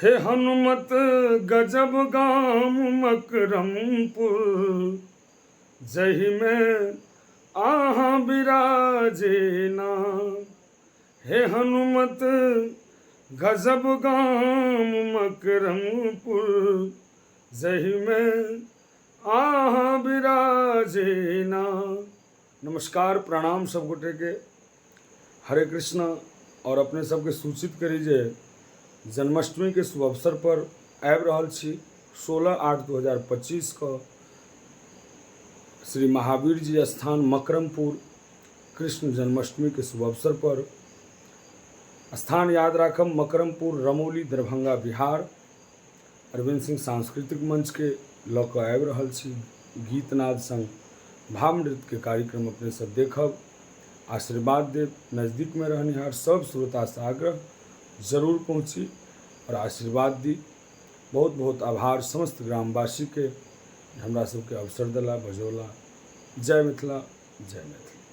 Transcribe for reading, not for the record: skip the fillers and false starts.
हे हनुमत गजब गाम मकरमपुर, जही में आहा बिराजे नाम। हे हनुमत गजब गाम मकरमपुर, जही में आहा बिराजे नाम। नमस्कार प्रणाम सब गोटे के, हरे कृष्ण। और अपने सबके सूचित करी जे जन्माष्टमी के शुभ अवसर पर आबि रहल छी 16/8/2025 को श्री महावीर जी स्थान मकरमपुर कृष्ण जन्माष्टमी के शुभ अवसर पर। स्थान याद राखब मकरमपुर, रमौली, दरभंगा, बिहार। अरविंद सिंह सांस्कृतिक मंच के लऽ कऽ आबि रहल छी। गीतनाद संग भाव नृत्य के कार्यक्रम अपने सब देखब, आशीर्वाद देव। नज़दीक में रहनिहार सब श्रोता से आग्रह जरूर पहुँची और आशीर्वाद दी। बहुत बहुत आभार समस्त ग्रामवासी के हमरा सबके अवसर दिला, बजौला। जय मिथिला, जय मैथिली।